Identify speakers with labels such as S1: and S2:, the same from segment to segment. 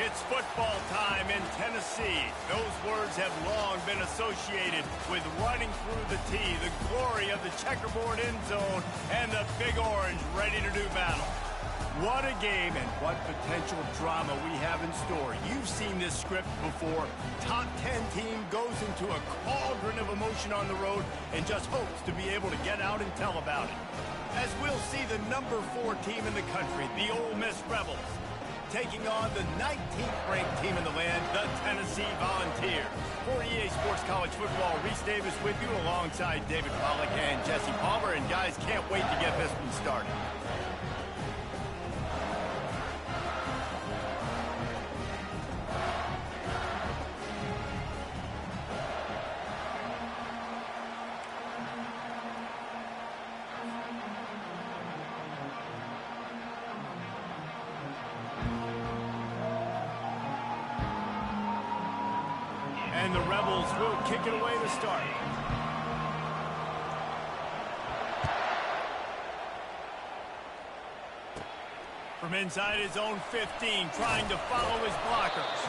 S1: It's football time in Tennessee. Those words have long been associated with running through the tee, the glory of the checkerboard end zone, and the Big Orange ready to do battle. What a game and what potential drama we have in store. You've seen this script before. Top 10 team goes into a cauldron of emotion on the road and just hopes to be able to get out and tell about it. As we'll see the number 4 team in the country, the Ole Miss Rebels, taking on the 19th ranked team in the land, the Tennessee Volunteers. For EA Sports College Football, Reese Davis with you alongside David Pollack and Jesse Palmer. And guys, can't wait to get this one started. And the Rebels will kick it away to start. From inside his own 15, trying to follow his blockers.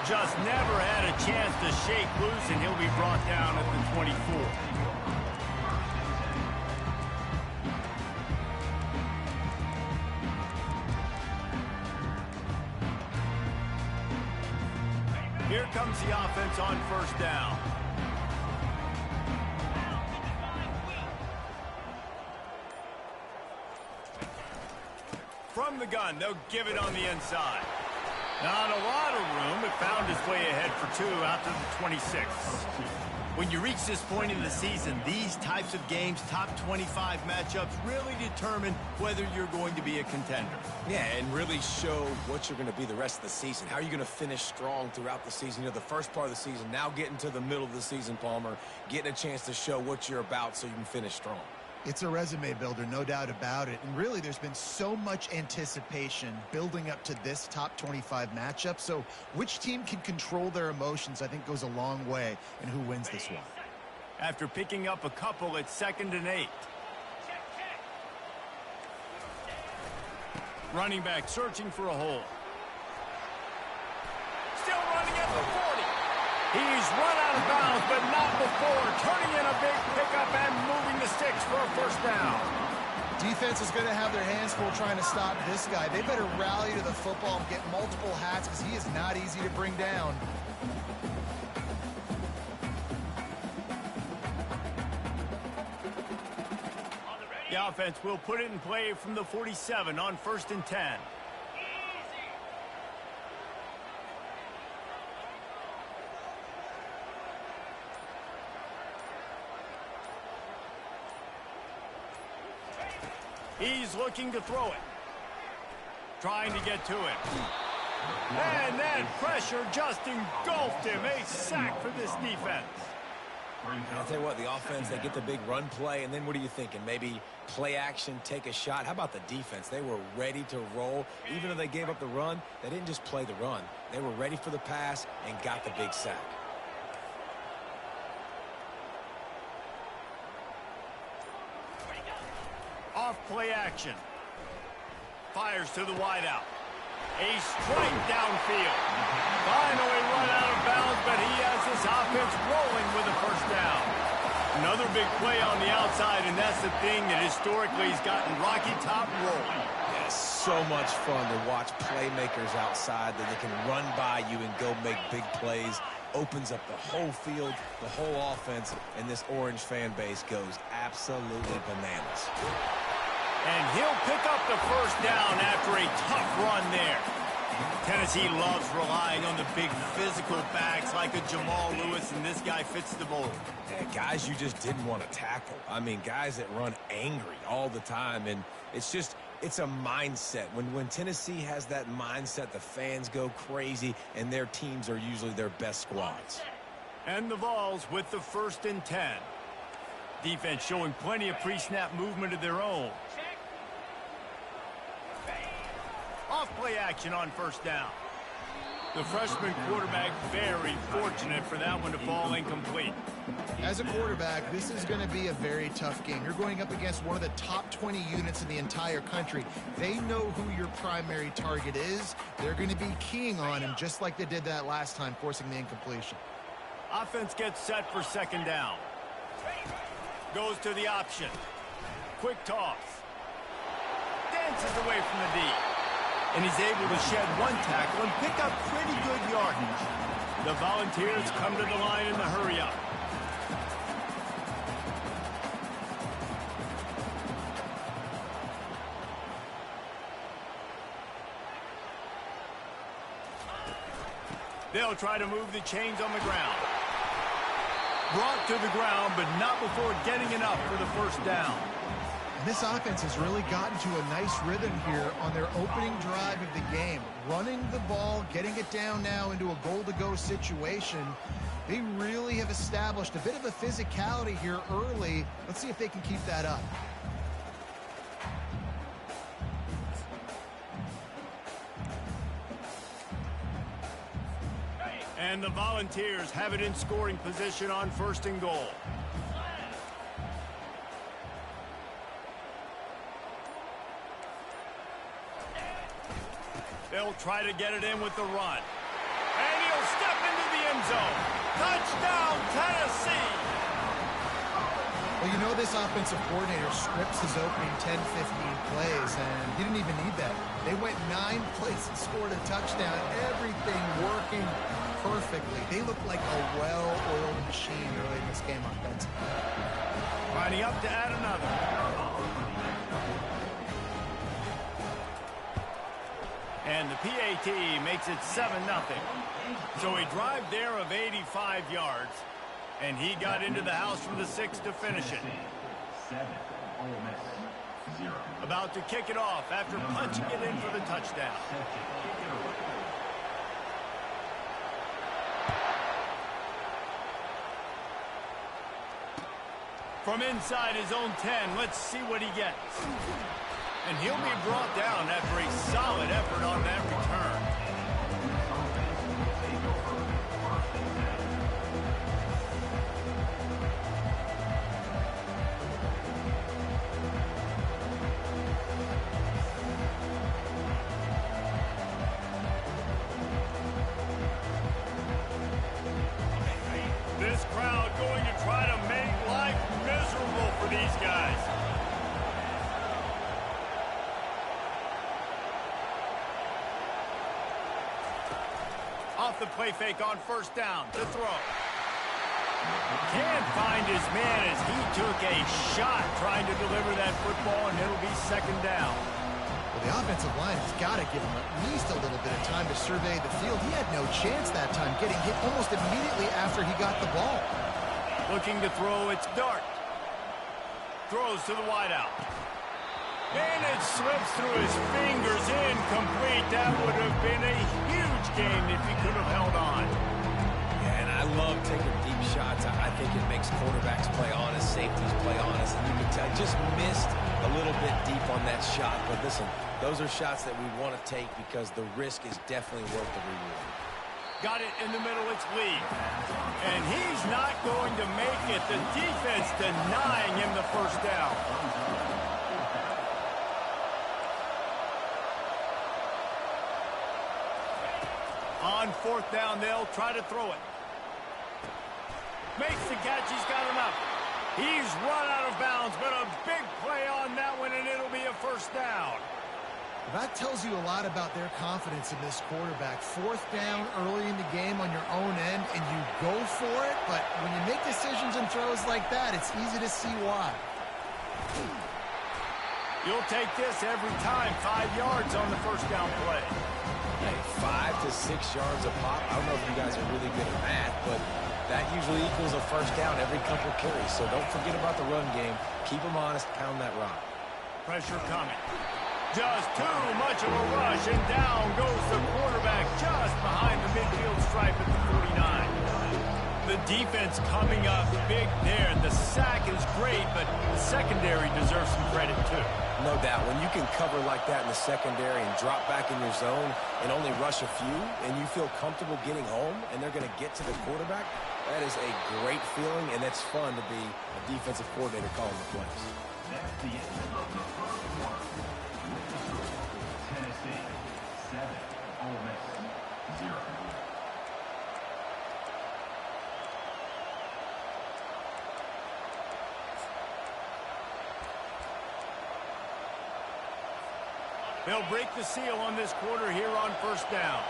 S1: Just never had a chance to shake loose, and he'll be brought down at the 24. Here comes the offense on first down. From the gun, they'll give it on the inside. Not a lot of room, but found his way ahead for 2 out to the 26. When you reach this point in the season, these types of games, top 25 matchups, really determine whether you're going to be a contender.
S2: Yeah, and really show what you're going to be the rest of the season. How are you going to finish strong throughout the season? You know, the first part of the season, now getting to the middle of the season, Palmer, getting a chance to show what you're about so you can finish strong.
S3: It's a resume builder, no doubt about it. And really, there's been so much anticipation building up to this top 25 matchup. So which team can control their emotions, I think, goes a long way in who wins this one.
S1: After picking up a couple, it's 2nd and 8. Running back searching for a hole. Still running at the 40. He's run out of bounds, but not before. Turning in a big pickup and moving the sticks for a first down.
S3: Defense is going to have their hands full trying to stop this guy. They better rally to the football and get multiple hats because he is not easy to bring down.
S1: The offense will put it in play from the 47 on 1st and 10. He's looking to throw it. Trying to get to it. And that pressure just engulfed him. A sack for this defense.
S2: I'll tell you what, the offense, they get the big run play, and then what are you thinking? Maybe play action, take a shot. How about the defense? They were ready to roll. Even though they gave up the run, they didn't just play the run. They were ready for the pass and got the big sack.
S1: Off play action. Fires to the wideout. A strike downfield. Finally run out of bounds, but he has his offense rolling with a first down. Another big play on the outside, and that's the thing that historically has gotten Rocky Top rolling.
S2: Yeah, so much fun to watch playmakers outside that they can run by you and go make big plays. Opens up the whole field, the whole offense, and this Orange fan base goes absolutely bananas.
S1: And he'll pick up the first down after a tough run there. Tennessee loves relying on the big physical backs like a Jamal Lewis, and this guy fits the mold.
S2: Yeah, guys you just didn't want to tackle. I mean, guys that run angry all the time, and it's a mindset. When Tennessee has that mindset, the fans go crazy, and their teams are usually their best squads.
S1: And the Vols with the 1st and 10. Defense showing plenty of pre-snap movement of their own. Off play action on first down. The freshman quarterback very fortunate for that one to fall incomplete.
S3: As a quarterback, this is going to be a very tough game. You're going up against one of the top 20 units in the entire country. They know who your primary target is. They're going to be keying on him just like they did that last time, forcing the incompletion.
S1: Offense gets set for second down. Goes to the option. Quick toss. Dances away from the D. And he's able to shed one tackle and pick up pretty good yardage. The Volunteers come to the line in the hurry-up. They'll try to move the chains on the ground. Brought to the ground, but not before getting enough for the first down.
S3: And this offense has really gotten to a nice rhythm here on their opening drive of the game. Running the ball, getting it down now into a goal-to-go situation. They really have established a bit of a physicality here early. Let's see if they can keep that up.
S1: And the Volunteers have it in scoring position on first and goal. They'll try to get it in with the run. And he'll step into the end zone. Touchdown, Tennessee!
S3: Well, you know this offensive coordinator scripts his opening 10, 15 plays, and he didn't even need that. They went 9 plays and scored a touchdown. Everything working perfectly. They look like a well-oiled machine early in this game offensively.
S1: Lining up to add another. And the PAT makes it 7-0. So a drive there of 85 yards. And he got into the house from the 6 to finish it.
S4: 7, Ole Miss, 0.
S1: About to kick it off after punching it in for the touchdown. From inside his own 10, let's see what he gets. And he'll be brought down after a solid effort on that return. This crowd going to try to make life miserable for these guys. Off the play fake on first down to throw. Can't find his man as he took a shot trying to deliver that football, and it'll be second down.
S3: Well, the offensive line has got to give him at least a little bit of time to survey the field. He had no chance that time, getting hit almost immediately after he got the ball.
S1: Looking to throw, it's Dart. Throws to the wideout. And it slips through his fingers, incomplete. That would have been a huge game if he could have held on.
S2: And I love taking deep shots. I think it makes quarterbacks play honest, safeties play honest. And you can tell, just missed a little bit deep on that shot. But listen, those are shots that we want to take because the risk is definitely worth the reward.
S1: Got it in the middle, it's Lee. And he's not going to make it. The defense denying him the first down. On fourth down, they'll try to throw it. Makes the catch, he's got enough. He's run out of bounds, but a big play on that one, and it'll be a first down.
S3: That tells you a lot about their confidence in this quarterback. Fourth down early in the game on your own end, and you go for it, but when you make decisions and throws like that, it's easy to see why.
S1: You'll take this every time. 5 yards on the first down play.
S2: Hey, 5 to 6 yards a pop. I don't know if you guys are really good at math, but that usually equals a first down every couple carries. So don't forget about the run game. Keep them honest. Pound that rock.
S1: Pressure coming. Just too much of a rush, and down goes the quarterback just behind the midfield stripe at the 49. The defense coming up big there. The sack is great, but the secondary deserves some credit too.
S2: No doubt. When you can cover like that in the secondary and drop back in your zone and only rush a few, and you feel comfortable getting home and they're going to get to the quarterback, that is a great feeling, and it's fun to be a defensive coordinator calling the plays.
S4: That's the end of the first quarter. Tennessee 7, Ole Miss 0.
S1: They'll break the seal on this quarter here on first down.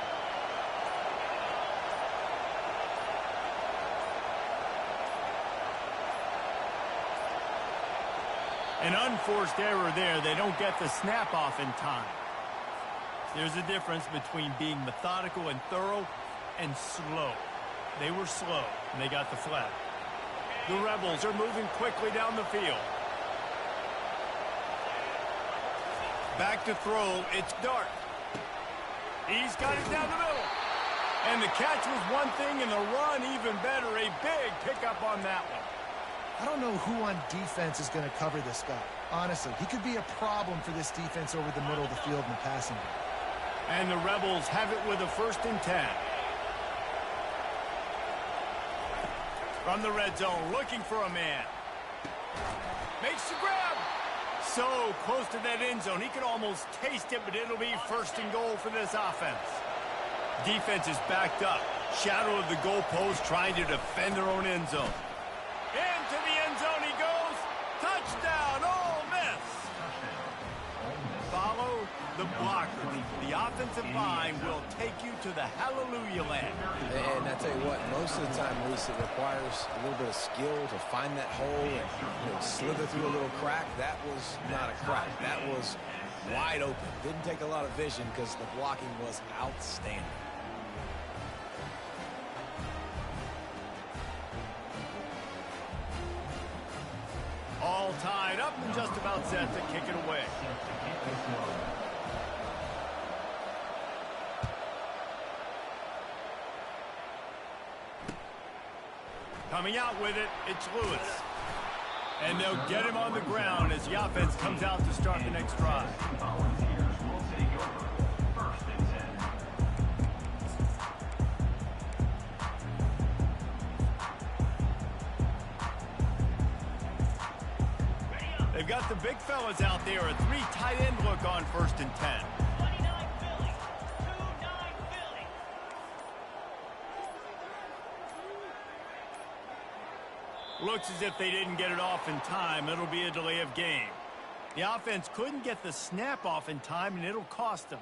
S1: An unforced error there. They don't get the snap off in time. There's a difference between being methodical and thorough and slow. They were slow, and they got the flag. The Rebels are moving quickly down the field. Back to throw, it's Dart. He's got it down the middle. And the catch was one thing, and the run even better. A big pickup on that one.
S3: I don't know who on defense is going to cover this guy. Honestly, he could be a problem for this defense over the middle of the field in the passing game.
S1: And the Rebels have it with a 1st and 10. From the red zone, looking for a man. Makes the grab. So close to that end zone. He could almost taste it, but it'll be 1st and goal for this offense. Defense is backed up. Shadow of the goalpost, trying to defend their own end zone. Into the end zone he goes. Touchdown, Ole Miss. Follow the blockers. The offensive line will take you to the hallelujah land.
S2: And I tell you what, most of the time, Reese, it requires a little bit of skill to find that hole and slither through a little crack. That was not a crack. That was wide open. Didn't take a lot of vision because the blocking was outstanding.
S1: All tied up and just about set to kick it away. Coming out with it, it's Lewis. And they'll get him on the ground as the offense comes out to start the next drive.
S4: Volunteers will take over 1st and 10.
S1: They've got the big fellas out there. A 3 tight end look on 1st and 10. Looks as if they didn't get it off in time. It'll be a delay of game. The offense couldn't get the snap off in time, and it'll cost them.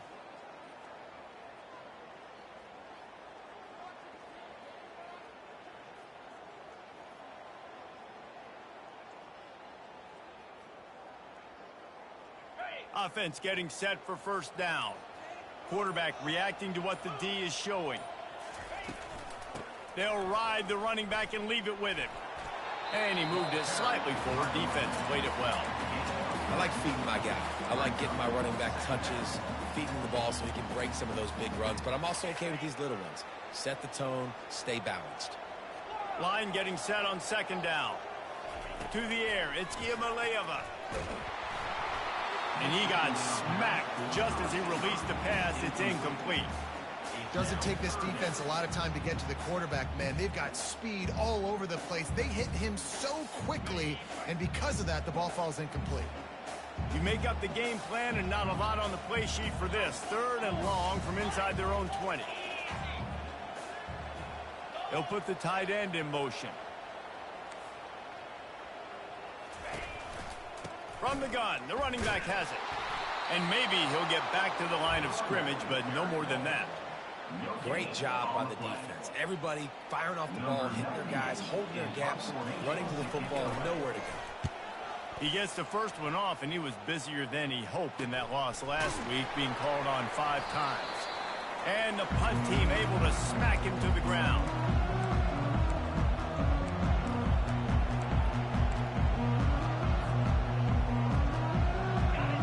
S1: Offense getting set for 1st down. Quarterback reacting to what the D is showing. They'll ride the running back and leave it with him. And he moved it slightly forward. Defense played it well.
S2: I like feeding my guy. I like getting my running back touches, feeding the ball so he can break some of those big runs. But I'm also okay with these little ones. Set the tone, stay balanced.
S1: Line getting set on 2nd down. To the air, it's Iamaleava. And he got smacked just as he released the pass. It's incomplete.
S3: Doesn't take this defense a lot of time to get to the quarterback, man. They've got speed all over the place. They hit him so quickly, and because of that, the ball falls incomplete.
S1: You make up the game plan and not a lot on the play sheet for this. 3rd and long from inside their own 20. They'll put the tight end in motion. From the gun, the running back has it. And maybe he'll get back to the line of scrimmage, but no more than that.
S2: Great job by the defense. Everybody firing off the ball, hitting their guys, holding their gaps, running to the football, nowhere to go.
S1: He gets the first one off, and he was busier than he hoped in that loss last week, being called on 5 times. And the punt team able to smack him to the ground.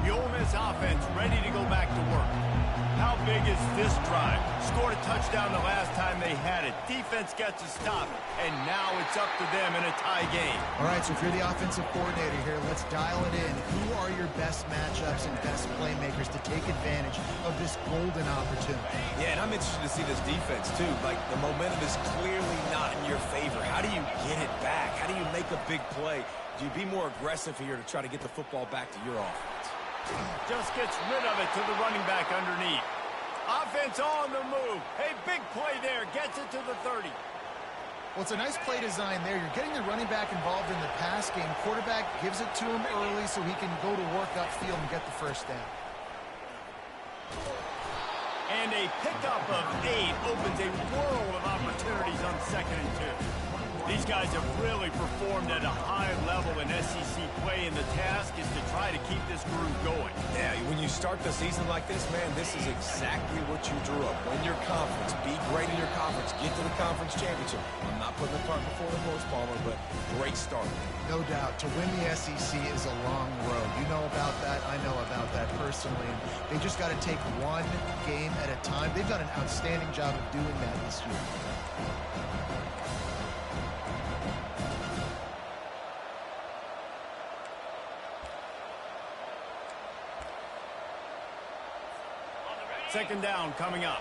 S1: The Ole Miss offense ready to go back to work. How big is this drive? Scored a touchdown the last time they had it. Defense gets a stop, and now it's up to them in a tie game.
S3: All right, so if you're the offensive coordinator here, let's dial it in. Who are your best matchups and best playmakers to take advantage of this golden opportunity?
S2: Yeah, and I'm interested to see this defense, too. Like, the momentum is clearly not in your favor. How do you get it back? How do you make a big play? Do you be more aggressive here to try to get the football back to your offense?
S1: Just gets rid of it to the running back underneath. Offense on the move. Hey, big play there. Gets it to the 30.
S3: Well, it's a nice play design there. You're getting the running back involved in the pass game. Quarterback gives it to him early so he can go to work upfield and get the first down.
S1: And a pickup of 8 opens a world of opportunities on 2nd and 2. These guys have really performed at a high level in SEC play, and the task is to try to keep this groove going.
S2: Yeah, when you start the season like this, man, this is exactly what you drew up. Win your conference, be great in your conference, get to the conference championship. I'm not putting the cart before the horse, Palmer, but great start.
S3: No doubt. To win the SEC is a long road. You know about that. I know about that personally. And they just got to take one game at a time. They've done an outstanding job of doing that this year.
S1: Second down coming up.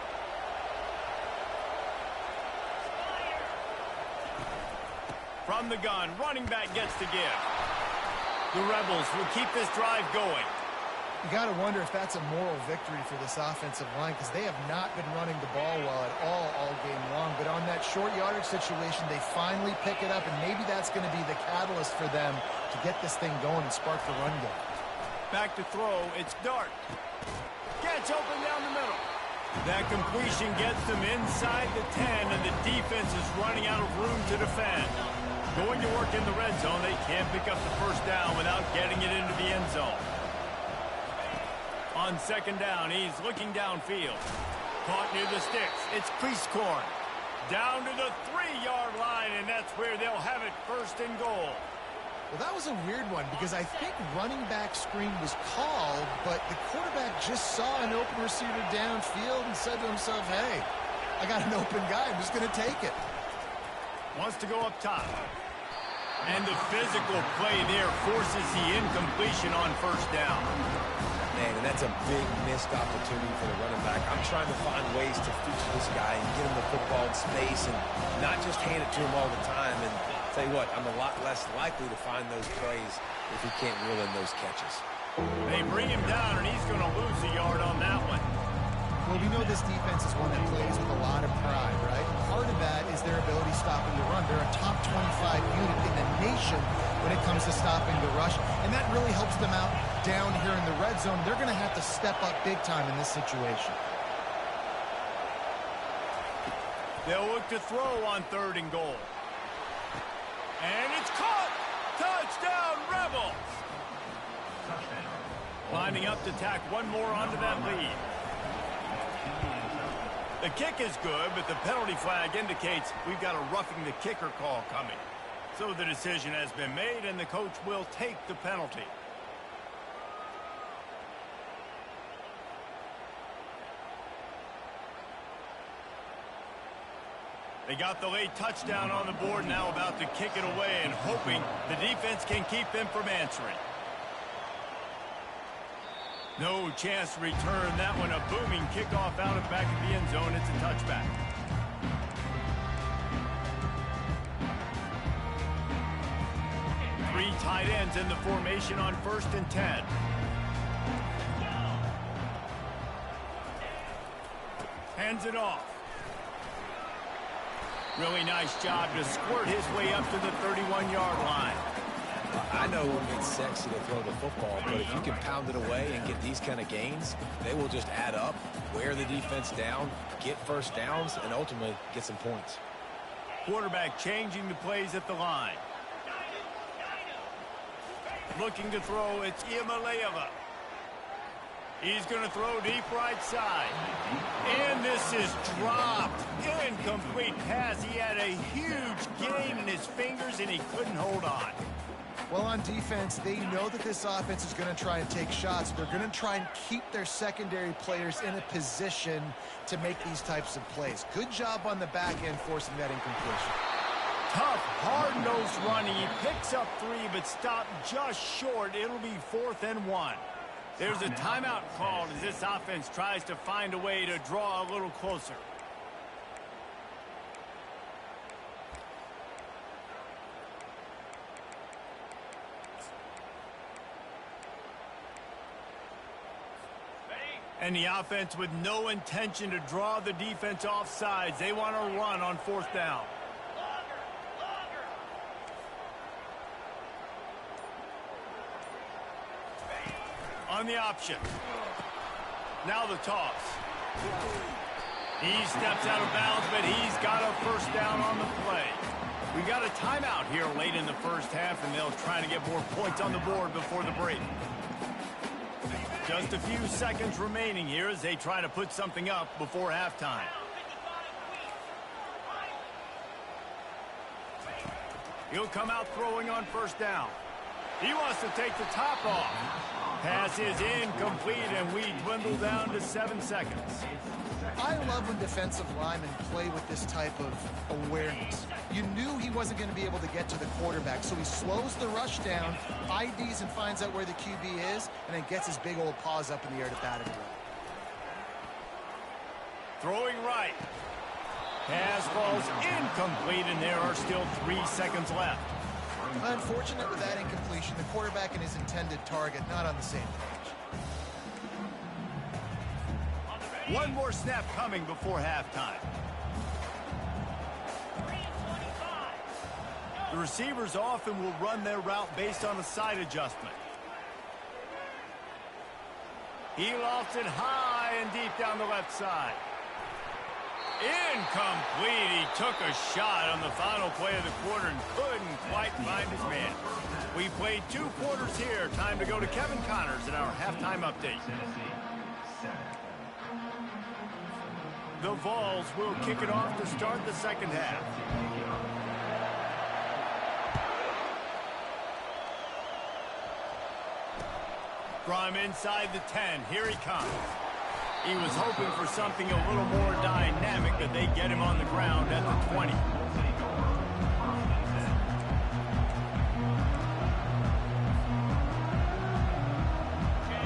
S1: From the gun, running back gets to give. The Rebels will keep this drive going.
S3: You got to wonder if that's a moral victory for this offensive line, because they have not been running the ball well at all game long. But on that short yardage situation, they finally pick it up, and maybe that's going to be the catalyst for them to get this thing going and spark the run game.
S1: Back to throw, it's Dart. Gets open down the middle. That completion gets them inside the 10, and the defense is running out of room to defend. Going to work in the red zone, they can't pick up the first down without getting it into the end zone. On second down, he's looking downfield. Caught near the sticks. It's Priestcorn. Down to the 3-yard line, and that's where they'll have it, first and goal.
S3: Well, that was a weird one because I think running back screen was called, but the quarterback just saw an open receiver downfield and said to himself, hey, I got an open guy. I'm just going to take it.
S1: Wants to go up top. And the physical play there forces the incompletion on first down.
S2: Man, and that's a big missed opportunity for the running back. I'm trying to find ways to feature this guy and get him the football in space and not just hand it to him all the time. And tell you what, I'm a lot less likely to find those plays if he can't reel in those catches.
S1: They bring him down, and he's going to lose a yard on that one.
S3: Well, we know this defense is one that plays with a lot of pride, right? Part of that is their ability stopping the run. They're a top 25 unit in the nation when it comes to stopping the rush, and that really helps them out down here in the red zone. They're going to have to step up big time in this situation.
S1: They'll look to throw on 3rd and goal. And it's caught! Touchdown, Rebels!
S4: Touchdown.
S1: Lining up to tack one more onto that lead. The kick is good, but the penalty flag indicates we've got a roughing the kicker call coming. So the decision has been made, and the coach will take the penalty. They got the late touchdown on the board, now about to kick it away and hoping the defense can keep them from answering. No chance to return that one. A booming kickoff out of back of the end zone. It's a touchback. Three tight ends in the formation on 1st and 10. Hands it off. Really nice job to squirt his way up to the 31-yard line.
S2: I know it's sexy to throw the football, but if you can pound it away and get these kind of gains, they will just add up, wear the defense down, get first downs, and ultimately get some points.
S1: Quarterback changing the plays at the line. Looking to throw, it's Iamaleava. He's going to throw deep right side. And this is dropped. Incomplete pass. He had a huge gain in his fingers, and he couldn't hold on.
S3: Well, on defense, they know that this offense is going to try and take shots. They're going to try and keep their secondary players in a position to make these types of plays. Good job on the back end forcing that incompletion.
S1: Tough, hard-nosed running. He picks up 3, but stopped just short. It'll be 4th and 1. There's a timeout called as this offense tries to find a way to draw a little closer. And the offense with no intention to draw the defense off sides. They want to run on 4th down. On the option. Now the toss. He steps out of bounds, but he's got a 1st down on the play. We got a timeout here late in the 1st half, and they'll try to get more points on the board before the break. Just a few seconds remaining here as they try to put something up before halftime. He'll come out throwing on 1st down. He wants to take the top off. Pass is incomplete, and we dwindle down to 7 seconds.
S3: I love when defensive linemen play with this type of awareness. You knew he wasn't going to be able to get to the quarterback, so he slows the rush down, IDs and finds out where the QB is, and then gets his big old paws up in the air to bat it away.
S1: Throwing right. Pass falls incomplete, and there are still 3 seconds left.
S3: Unfortunate with that incompletion. The quarterback and his intended target not on the same page.
S1: One more snap coming before halftime. The receivers often will run their route based on a side adjustment. He lofts it high and deep down the left side. Incomplete. He took a shot on the final play of the quarter and couldn't quite find his man. We played 2 quarters here. Time to go to Kevin Connors in our halftime update. The Vols will kick it off to start the 2nd half. From inside the 10, here he comes. He was hoping for something a little more dynamic, but they get him on the ground at the 20.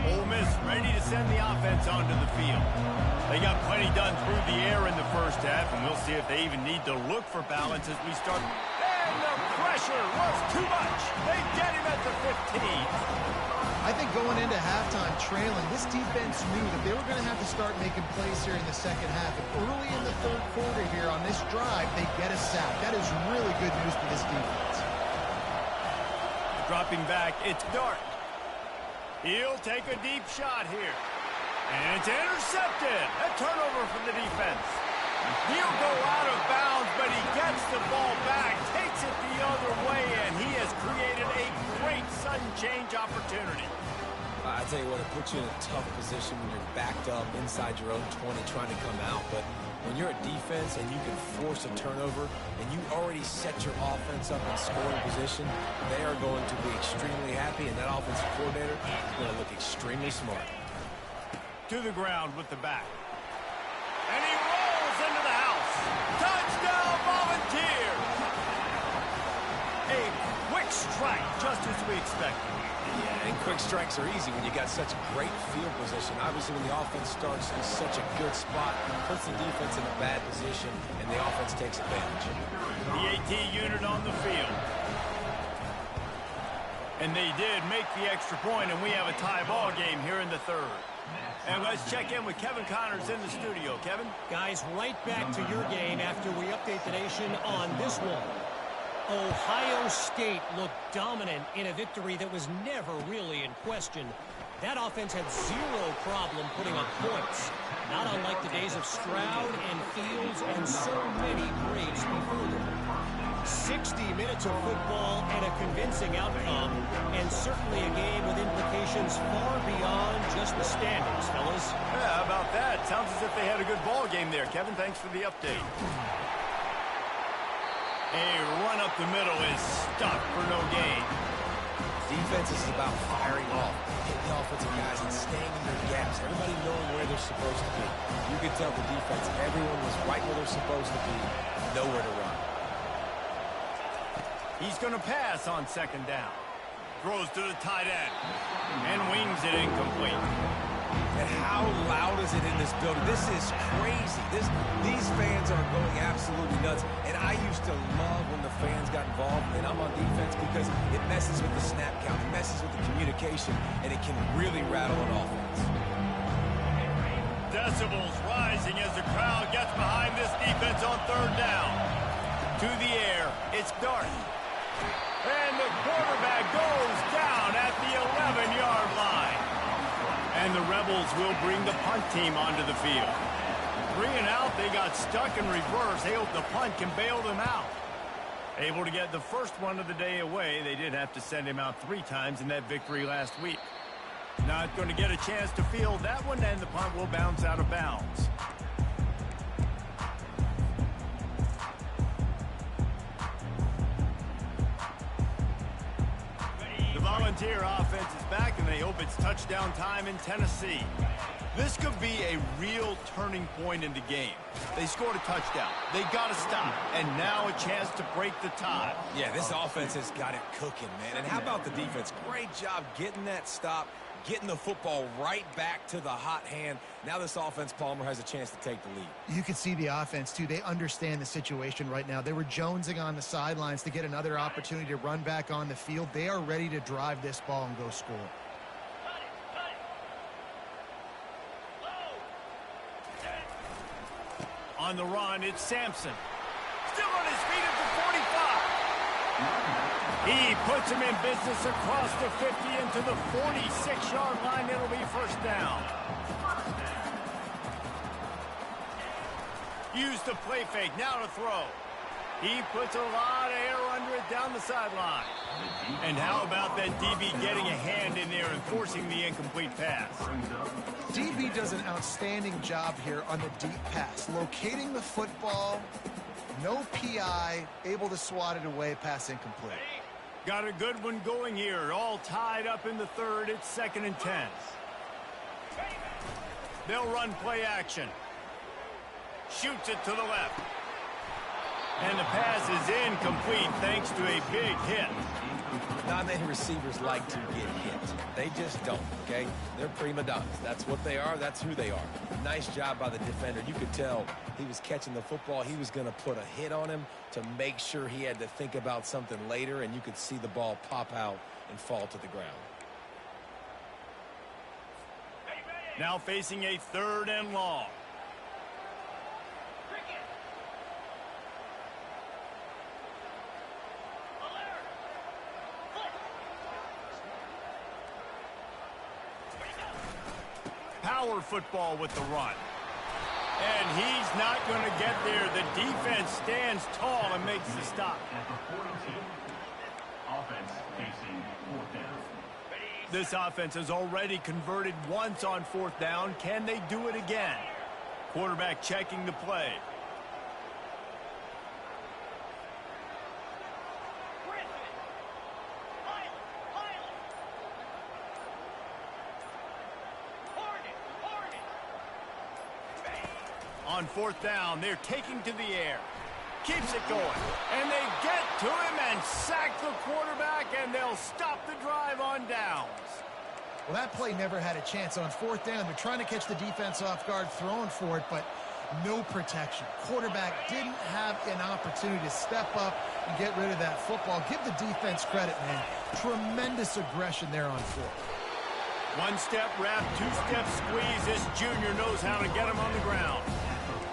S1: Ole Miss ready to send the offense onto the field. They got plenty done through the air in the 1st half, and we'll see if they even need to look for balance as we start. And the pressure was too much. They get him at the 15.
S3: I think going into halftime trailing, this defense knew that they were going to have to start making plays here in the 2nd half. And early in the 3rd quarter here on this drive, they get a sack. That is really good news for this defense.
S1: Dropping back, it's Dart. He'll take a deep shot here. And it's intercepted. A turnover for the defense. He'll go out of bounds, but he gets the ball back, takes it the other way, and he has created a great sudden change opportunity.
S2: I tell you what, it puts you in a tough position when you're backed up inside your own 20 trying to come out. But when you're a defense and you can force a turnover and you already set your offense up in scoring position, they are going to be extremely happy, and that offensive coordinator is going to look extremely smart.
S1: To the ground with the back. And he rolls into the house. Touchdown, Volunteers! A quick strike, just as we expected.
S2: Yeah, and quick strikes are easy when you got such great field position. Obviously, when the offense starts in such a good spot, it puts the defense in a bad position, and the offense takes advantage.
S1: The AT unit on the field. And they did make the extra point, and we have a tie ball game here in the 3rd. And let's check in with Kevin Connors in the studio. Kevin?
S5: Guys, right back to your game after we update the nation on this one. Ohio State looked dominant in a victory that was never really in question. That offense had 0 problem putting up points. Not unlike the days of Stroud and Fields and so many greats before them. 60 minutes of football and a convincing outcome, and certainly a game with implications far beyond just the standings, fellas.
S1: Yeah, how about that? Sounds as if they had a good ball game there. Kevin, thanks for the update. A run up the middle is stopped for no gain.
S2: Defense is about firing off, hitting the offensive guys and staying in their gaps. Everybody knowing where they're supposed to be. You can tell the defense, everyone was right where they're supposed to be, nowhere to run.
S1: He's going to pass on second down. Throws to the tight end and wings it incomplete.
S2: And how loud is it in this building? This is crazy. These fans are going absolutely nuts. And I used to love when the fans got involved, and I'm on defense because it messes with the snap count, it messes with the communication, and it can really rattle an offense.
S1: Decibels rising as the crowd gets behind this defense on third down. To the air, it's Dart. And the quarterback goes down at the 11-yard line. And the Rebels will bring the punt team onto the field. 3 and out, they got stuck in reverse. They hope the punt can bail them out. Able to get the first one of the day away. They did have to send him out 3 times in that victory last week. Not going to get a chance to field that one, and the punt will bounce out of bounds. The Volunteer offense is back, and they hope it's touchdown time in Tennessee. This could be a real turning point in the game. They scored a touchdown. They got to stop, and now a chance to break the tie.
S2: Yeah, this offense has got it cooking, man. And how about the defense? Great job getting that stop, getting the football right back to the hot hand. Now this offense, Palmer, has a chance to take the lead.
S3: You can see the offense, too. They understand the situation right now. They were jonesing on the sidelines to get another opportunity to run back on the field. They are ready to drive this ball and go score.
S1: On the run, it's Sampson. Still on his feet at the 45. He puts him in business across the 50 into the 46-yard line. It'll be first down. Use the play fake. Now to throw. He puts a lot of air under it down the sideline. And how about that DB getting a hand in there and forcing the incomplete pass?
S3: DB does an outstanding job here on the deep pass. Locating the football, no PI, able to swat it away, pass incomplete.
S1: Got a good one going here. All tied up in the third. It's 2nd and 10. They'll run play action. Shoots it to the left. And the pass is incomplete thanks to a big hit.
S2: Not many receivers like to get hit. They just don't, okay? They're prima donnas. That's what they are. That's who they are. Nice job by the defender. You could tell he was catching the football. He was going to put a hit on him to make sure he had to think about something later, and you could see the ball pop out and fall to the ground.
S1: Now facing a 3rd and long. Power football with the run. And he's not going to get there. The defense stands tall and makes the stop.
S4: Offense facing 4th down.
S1: This offense has already converted once on 4th down. Can they do it again? Quarterback checking the play. On 4th down, they're taking to the air. Keeps it going. And they get to him and sack the quarterback, and they'll stop the drive on downs.
S3: Well, that play never had a chance. On 4th down, they're trying to catch the defense off guard, throwing for it, but no protection. Quarterback didn't have an opportunity to step up and get rid of that football. Give the defense credit, man. Tremendous aggression there on 4th.
S1: One-step wrap, two-step squeeze. This junior knows how to get him on the ground.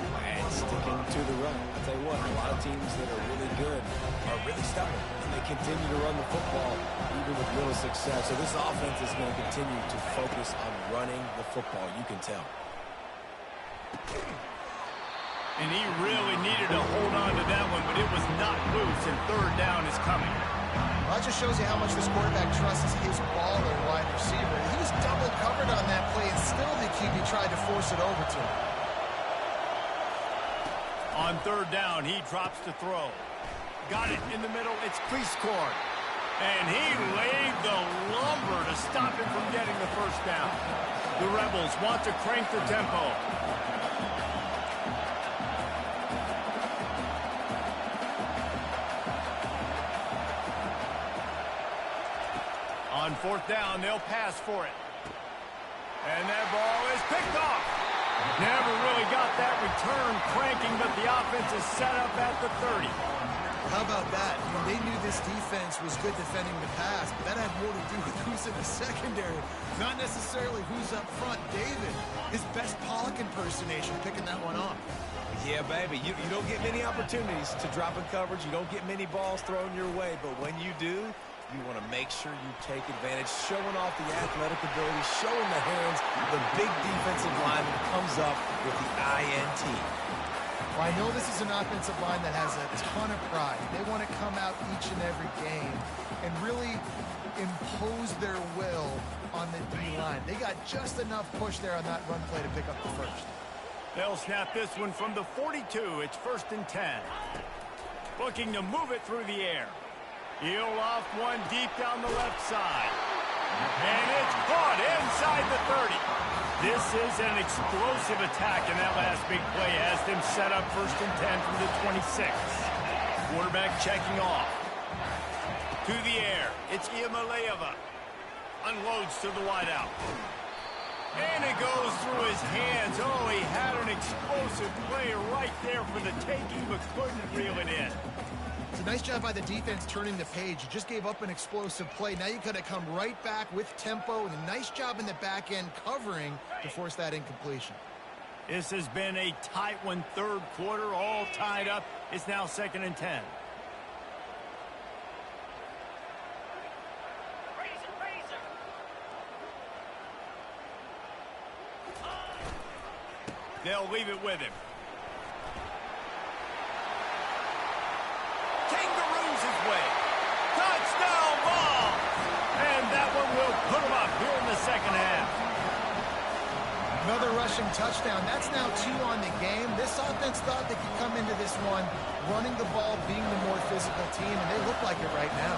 S2: And sticking to the run. I'll tell you what, a lot of teams that are really good are really stubborn. And they continue to run the football even with little success. So this offense is going to continue to focus on running the football. You can tell.
S1: And he really needed to hold on to that one, but it was not loose, and 3rd down is coming.
S3: Well, that just shows you how much this quarterback trusts his baller wide receiver. He was double covered on that play, and still the QB tried to force it over to him.
S1: On 3rd down, he drops to throw. Got it in the middle. It's Cleescorn. And he laid the lumber to stop him from getting the first down. The Rebels want to crank the tempo. On fourth down, they'll pass for it. And that ball is picked off. Never really got that return cranking, but the offense is set up at the 30.
S3: How about that? I mean, they knew this defense was good defending the pass, but that had more to do with who's in the secondary, not necessarily who's up front. David, his best Pollock impersonation, picking that one off.
S2: Yeah, baby, you don't get many opportunities to drop in coverage. You don't get many balls thrown your way, but when you do, you want to make sure you take advantage, showing off the athletic ability, showing the hands, the big defensive lineman comes up with the INT.
S3: Well, I know this is an offensive line that has a ton of pride. They want to come out each and every game and really impose their will on the D-line. They got just enough push there on that run play to pick up the first.
S1: They'll snap this one from the 42. It's 1st and 10. Looking to move it through the air. He'll loft one deep down the left side. And it's caught inside the 30. This is an explosive attack, and that last big play has them set up 1st and 10 from the 26. Quarterback checking off. To the air. It's Iamaleava. Unloads to the wideout. And it goes through his hands. Oh, he had an explosive play right there for the taking, but couldn't reel it in.
S3: It's a nice job by the defense turning the page. You just gave up an explosive play. Now you got to come right back with tempo, and a nice job in the back end covering to force that incompletion.
S1: This has been a tight one, third quarter, all tied up. It's now 2nd and 10. They'll leave it with him. Kangaroos his way. Touchdown ball! And that one will put him up here in the second half.
S3: Another rushing touchdown. That's now 2 on the game. This offense thought they could come into this one running the ball, being the more physical team, and they look like it right now.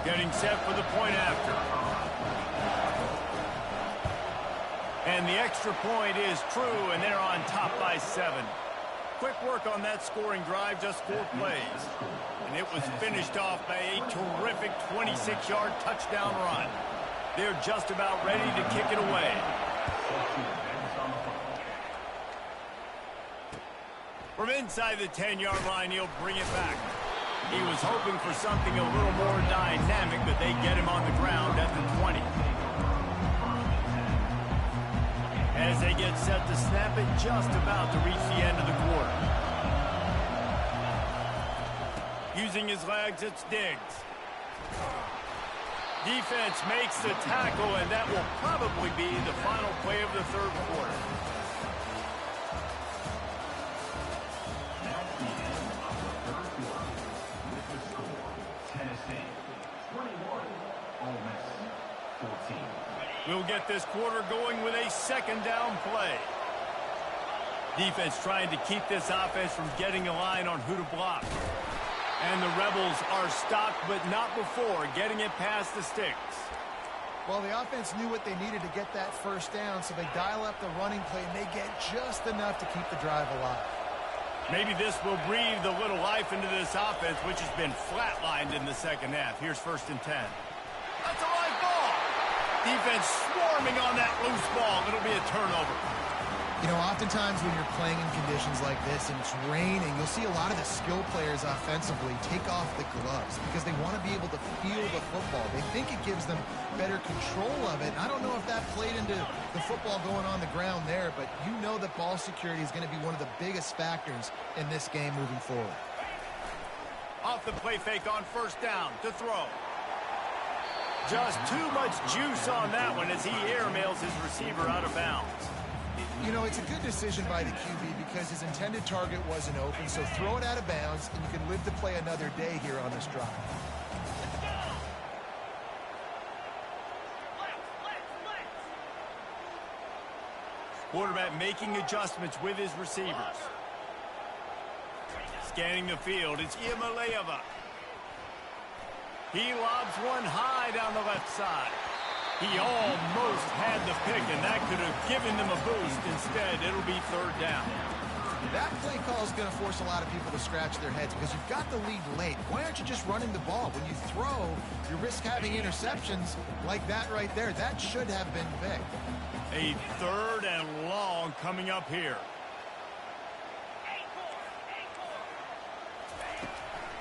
S1: Getting set for the point after. And the extra point is true, and they're on top by 7. Quick work on that scoring drive, just 4 plays. And it was finished off by a terrific 26-yard touchdown run. They're just about ready to kick it away. From inside the 10-yard line, he'll bring it back. He was hoping for something a little more dynamic, but they get him on the ground at the 20. As they get set to snap it, just about to reach the end of the quarter. Using his legs, it's Diggs. Defense makes the tackle, and that will probably be the final play of the third quarter.
S4: Tennessee 21, Ole Miss 14.
S1: We'll get this quarter going with a second down play. Defense trying to keep this offense from getting a line on who to block. And the Rebels are stopped, but not before getting it past the sticks.
S3: Well, the offense knew what they needed to get that first down, so they dial up the running play, and they get just enough to keep the drive alive.
S1: Maybe this will breathe a little life into this offense, which has been flatlined in the second half. Here's 1st and 10. That's a live ball. Defense swarming on that loose ball. It'll be a turnover.
S3: You know, oftentimes when you're playing in conditions like this and it's raining, you'll see a lot of the skill players offensively take off the gloves because they want to be able to feel the football. They think it gives them better control of it. I don't know if that played into the football going on the ground there, but you know that ball security is going to be one of the biggest factors in this game moving forward.
S1: Off the play fake on 1st down to throw. Just too much juice on that one as he airmails his receiver out of bounds.
S3: You know, it's a good decision by the QB because his intended target wasn't open, so throw it out of bounds, and you can live to play another day here on this drive. Quarterback making adjustments with his receivers.
S1: Scanning the field, it's Ncaa. He lobs one high down the left side. He almost had the pick, and that could have given them a boost. Instead, it'll be third down.
S3: That play call is going to force a lot of people to scratch their heads because you've got the lead late. Why aren't you just running the ball? When you throw, you risk having interceptions like that right there. That should have been big.
S1: A third and long coming up here.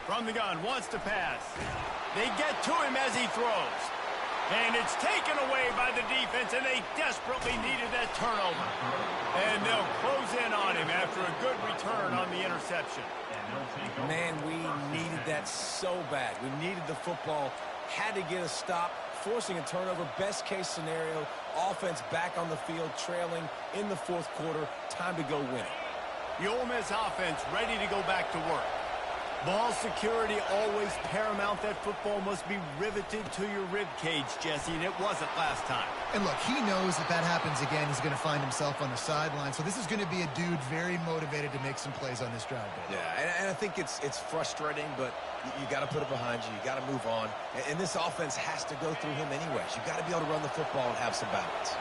S1: From the gun, wants to pass. They get to him as he throws. And it's taken away by the defense, and they desperately needed that turnover. And they'll close in on him after a good return on the interception.
S2: Man, we needed that so bad. We needed the football, had to get a stop, forcing a turnover. Best case scenario, offense back on the field, trailing in the fourth quarter. Time to go win it.
S1: The Ole Miss offense ready to go back to work. Ball security always paramount. That football must be riveted to your rib cage, Jesse, and it wasn't last time.
S3: And look, he knows that happens again. He's going to find himself on the sideline. So this is going to be a dude very motivated to make some plays on this drive.
S2: Yeah, and I think it's frustrating, but you got to put it behind you. You got to move on. And this offense has to go through him anyways. You got to be able to run the football and have some balance.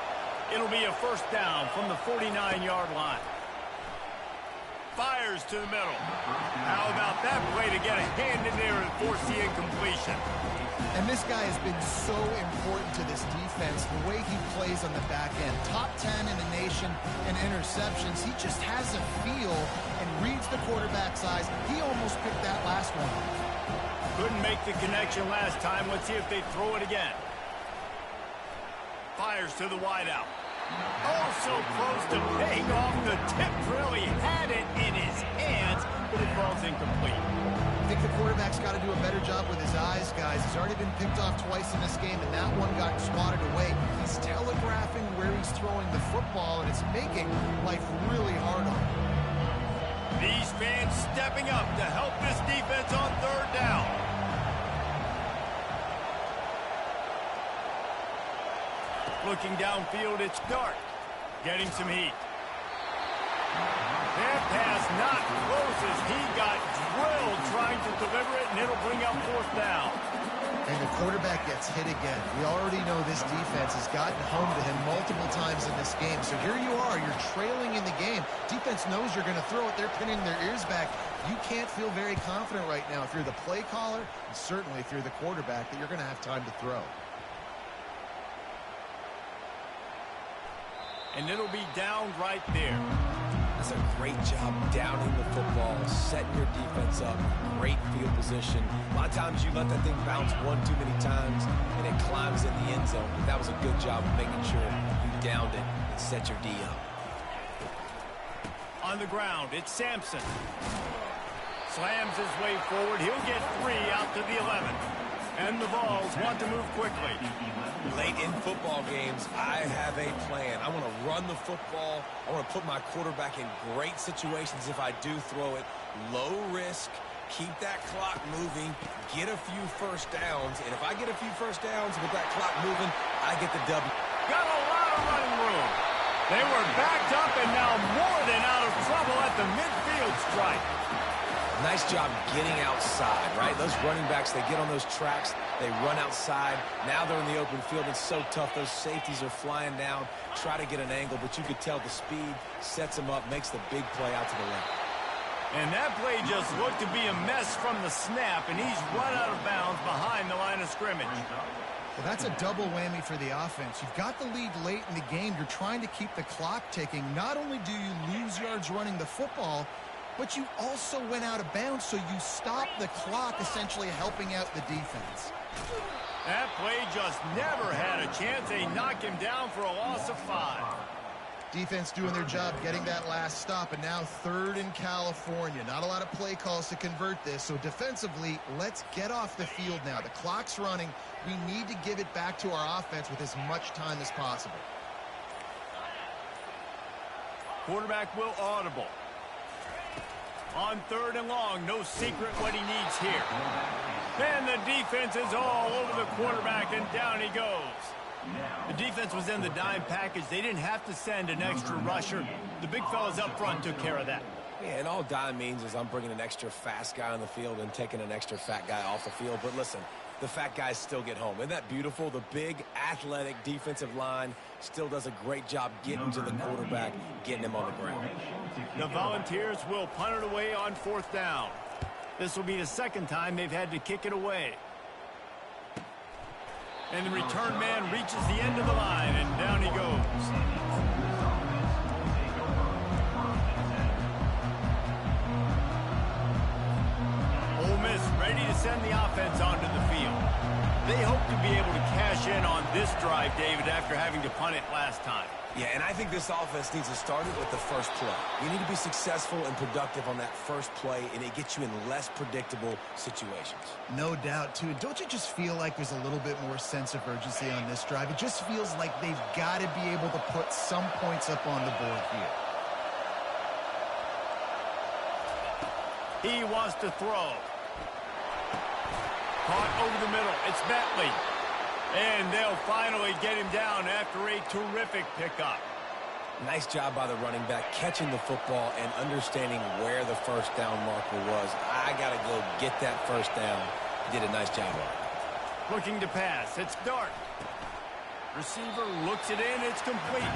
S1: It'll be a first down from the 49-yard line. Fires to the middle. How about that play to get a hand in there and force the incompletion?
S3: And this guy has been so important to this defense, the way he plays on the back end. Top 10 in the nation in interceptions. He just has a feel and reads the quarterback's eyes. He almost picked that last one.
S1: Couldn't make the connection last time. Let's see if they throw it again. Fires to the wideout. Oh, so close to paying off. The tip really had it in his hands, but it falls incomplete.
S3: I think the quarterback's got to do a better job with his eyes, guys. He's already been picked off twice in this game, and that one got swatted away. He's telegraphing where he's throwing the football, and it's making life really hard on him.
S1: These fans stepping up to help this defense on third down. Looking downfield, it's Dart. Getting some heat. That pass not close as he got drilled trying to deliver it, and it'll bring up fourth down.
S3: And the quarterback gets hit again. We already know this defense has gotten home to him multiple times in this game. So here you are, you're trailing in the game. Defense knows you're going to throw it. They're pinning their ears back. You can't feel very confident right now if you're the play caller, and certainly if you're the quarterback, that you're going to have time to throw.
S1: And it'll be down right there.
S2: That's a great job downing the football, setting your defense up, great field position. A lot of times you let that thing bounce one too many times, and it climbs in the end zone. But that was a good job of making sure you downed it and set your D up.
S1: On the ground, it's Sampson. Slams his way forward. He'll get 3 out to the 11. And the Vols want to move quickly.
S2: Late in football games, I have a plan. I want to run the football. I want to put my quarterback in great situations if I do throw it. Low risk, keep that clock moving, get a few first downs. And if I get a few first downs with that clock moving, I get the W.
S1: Got a lot of running room. They were backed up and now more than out of trouble at the midfield stripe.
S2: Nice job getting outside, right? Those running backs, they get on those tracks, they run outside. Now they're in the open field. It's so tough. Those safeties are flying down, try to get an angle, but you could tell the speed sets them up, makes the big play out to the left.
S1: And that play just looked to be a mess from the snap, and he's run out of bounds behind the line of scrimmage.
S3: Well, that's a double whammy for the offense. You've got the lead late in the game. You're trying to keep the clock ticking. Not only do you lose yards running the football, but you also went out of bounds, so you stopped the clock, essentially helping out the defense.
S1: That play just never had a chance. They knock him down for a loss of 5.
S3: Defense doing their job, getting that last stop, and now third in California. Not a lot of play calls to convert this, so defensively, let's get off the field now. The clock's running. We need to give it back to our offense with as much time as possible.
S1: Quarterback will audible. On third and long, no secret what he needs here. And the defense is all over the quarterback, and down he goes. The defense was in the dime package. They didn't have to send an extra rusher. The big fellas up front took care of that.
S2: Yeah, and all dime means is I'm bringing an extra fast guy on the field and taking an extra fat guy off the field. But listen, the fat guys still get home. Isn't that beautiful? The big, athletic defensive line still does a great job getting to the quarterback, getting him on the ground.
S1: The Volunteers will punt it away on 4th down. This will be the second time they've had to kick it away. And the return man reaches the end of the line, and down he goes. Ole Miss ready to send the offense onto the field. They hope to be able to cash in on this drive, David, after having to punt it last time.
S2: Yeah, and I think this offense needs to start it with the first play. You need to be successful and productive on that first play, and it gets you in less predictable situations.
S3: No doubt, too. Don't you just feel like there's a little bit more sense of urgency on this drive? It just feels like they've got to be able to put some points up on the board here.
S1: He wants to throw. Caught over the middle. It's Bentley. And they'll finally get him down after a terrific pickup.
S2: Nice job by the running back, catching the football and understanding where the first down marker was. I got to go get that first down. He did a nice job on it.
S1: Looking to pass. It's Dart. Receiver looks it in. It's complete.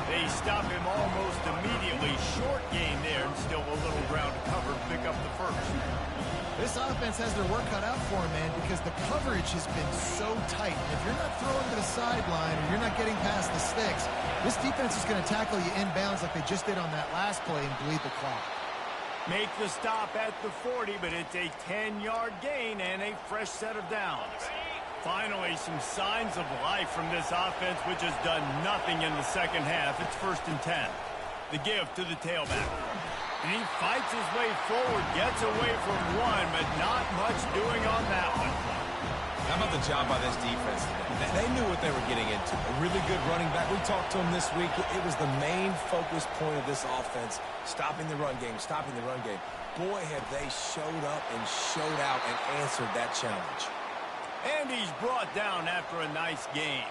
S1: They stop him almost immediately. Short gain there, and still a little ground to cover to pick up the first.
S3: This offense has their work cut out for them, man, because the coverage has been so tight. If you're not throwing to the sideline or you're not getting past the sticks, this defense is going to tackle you inbounds like they just did on that last play and bleed the clock.
S1: Make the stop at the 40, but it's a 10-yard gain and a fresh set of downs. Finally, some signs of life from this offense, which has done nothing in the second half. It's 1st and 10. The give to the tailback. And he fights his way forward, gets away from one, but not much doing on that one.
S2: How about the job by this defense today? They knew what they were getting into. A really good running back. We talked to him this week. It was the main focus point of this offense, stopping the run game, stopping the run game. Boy, have they showed up and showed out and answered that challenge.
S1: And he's brought down after a nice gain.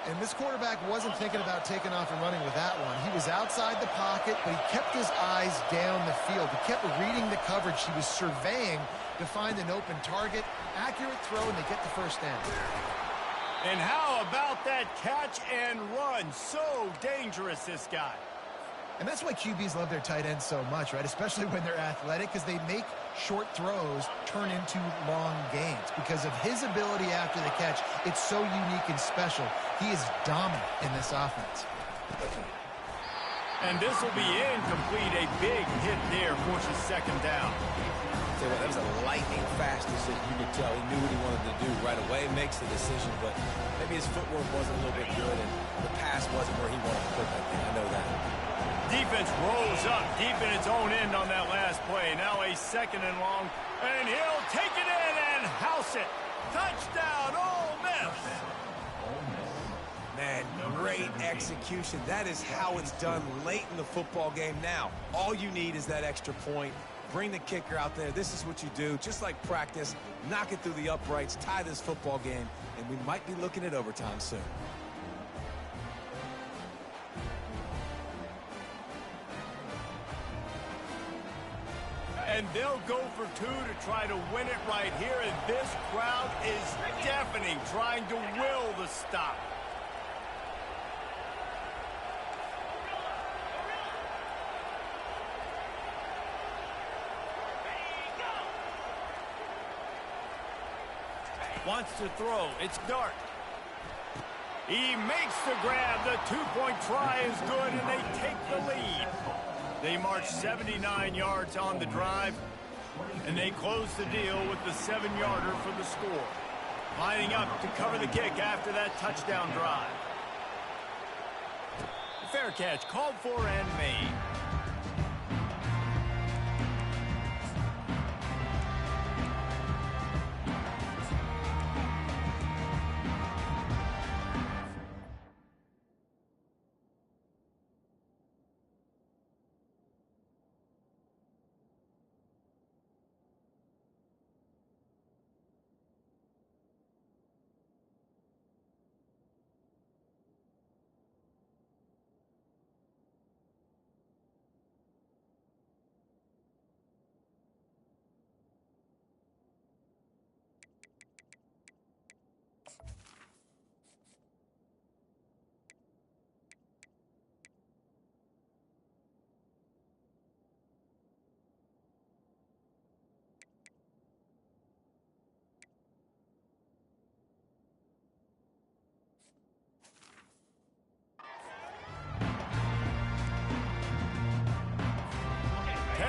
S3: And this quarterback wasn't thinking about taking off and running with that one. He was outside the pocket, but he kept his eyes down the field. He kept reading the coverage. He was surveying to find an open target. Accurate throw, and they get the first down.
S1: And how about that catch and run? So dangerous, this guy.
S3: And that's why QBs love their tight ends so much, right? Especially when they're athletic, because they make short throws turn into long gains. Because of his ability after the catch, it's so unique and special. He is dominant in this offense.
S1: And this will be incomplete. A big hit there forces 2nd down.
S2: Tell you what, that was a lightning fast decision. You could tell he knew what he wanted to do right away. Makes the decision, but maybe his footwork wasn't a little bit good, and the pass wasn't where he wanted to put that thing. I know that.
S1: Defense rolls up deep in its own end on that last play. Now a 2nd and long, and he'll take it in and house it. Touchdown, Ole Miss.
S2: Man, great execution. That is how it's done late in the football game. Now, all you need is that extra point. Bring the kicker out there. This is what you do. Just like practice, knock it through the uprights, tie this football game, and we might be looking at overtime soon.
S1: And they'll go for 2 to try to win it right here. And this crowd is deafening, trying to will the stop. Wants to throw. It's Dart. He makes the grab. The 2-point try is good, and they take the lead. They march 79 yards on the drive, and they close the deal with the 7-yarder for the score. Lining up to cover the kick after that touchdown drive. Fair catch called for and made.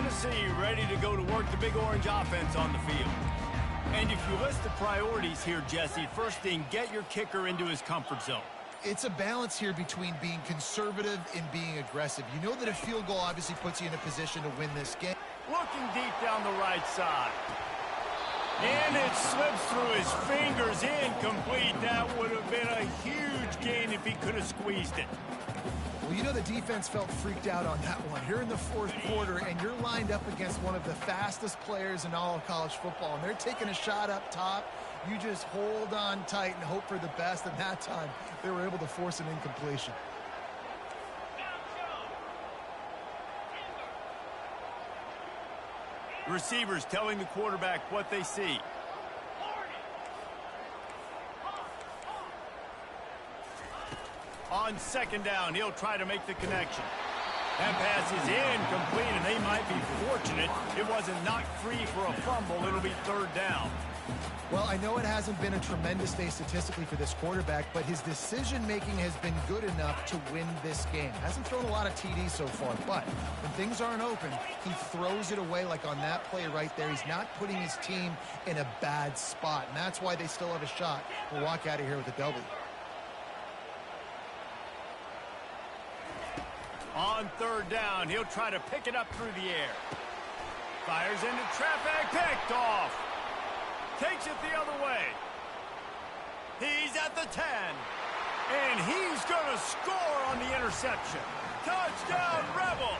S1: Tennessee ready to go to work the Big Orange offense on the field. And if you list the priorities here, Jesse, first thing, get your kicker into his comfort zone.
S3: It's a balance here between being conservative and being aggressive. You know that a field goal obviously puts you in a position to win this game.
S1: Looking deep down the right side. And it slips through his fingers, incomplete. That would have been a huge gain if he could have squeezed it.
S3: Well, you know the defense felt freaked out on that one. You're in the fourth quarter, and you're lined up against one of the fastest players in all of college football, and they're taking a shot up top. You just hold on tight and hope for the best, and that time they were able to force an incompletion.
S1: Receivers telling the quarterback what they see. On second down, he'll try to make the connection. That pass is incomplete, and they might be fortunate it wasn't knocked free for a fumble. It'll be third down.
S3: Well, I know it hasn't been a tremendous day statistically for this quarterback, but his decision-making has been good enough to win this game. Hasn't thrown a lot of TDs so far, but when things aren't open, he throws it away like on that play right there. He's not putting his team in a bad spot, and that's why they still have a shot to walk out of here with a W.
S1: On third down, he'll try to pick it up through the air. Fires into traffic, picked off. Takes it the other way. He's at the 10. And he's going to score on the interception. Touchdown, Rebels!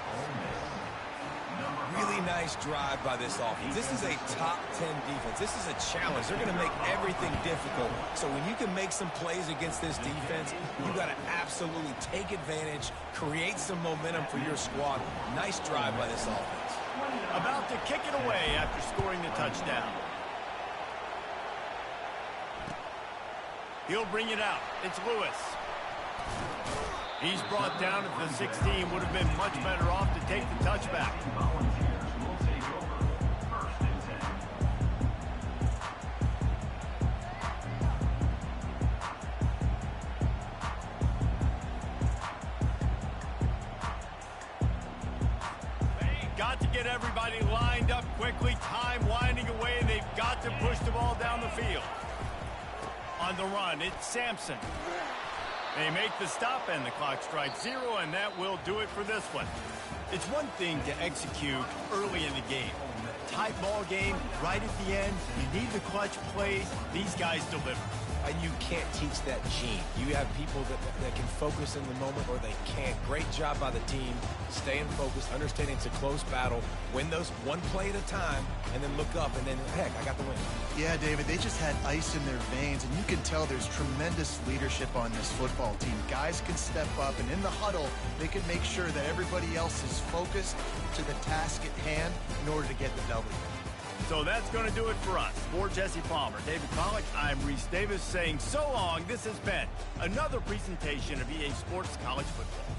S2: Really nice drive by this offense. This is a top 10 defense. This is a challenge. They're going to make everything difficult. So when you can make some plays against this defense, you got to absolutely take advantage, create some momentum for your squad. Nice drive by this offense.
S1: About to kick it away after scoring the touchdown. He'll bring it out. It's Lewis. He's brought down at the 16. Would have been much better off to take the touchback.
S4: Volunteers will take over. First and 10.
S1: Got to get everybody lined up quickly. Time winding away. They've got to push the ball down the field. On the run, it's Sampson. They make the stop, and the clock strikes 0, and that will do it for this one. It's one thing to execute early in the game. Tight ball game, right at the end. You need the clutch plays. These guys deliver.
S2: And you can't teach that gene. You have people that can focus in the moment or they can't. Great job by the team, staying focused, understanding it's a close battle, win those one play at a time, and then look up, and then, heck, I got the win.
S3: Yeah, David, they just had ice in their veins, and you can tell there's tremendous leadership on this football team. Guys can step up, and in the huddle, they can make sure that everybody else is focused to the task at hand in order to get the W.
S1: So that's going to do it for us. For Jesse Palmer, David Pollack, I'm Reese Davis saying so long. This has been another presentation of EA Sports College Football.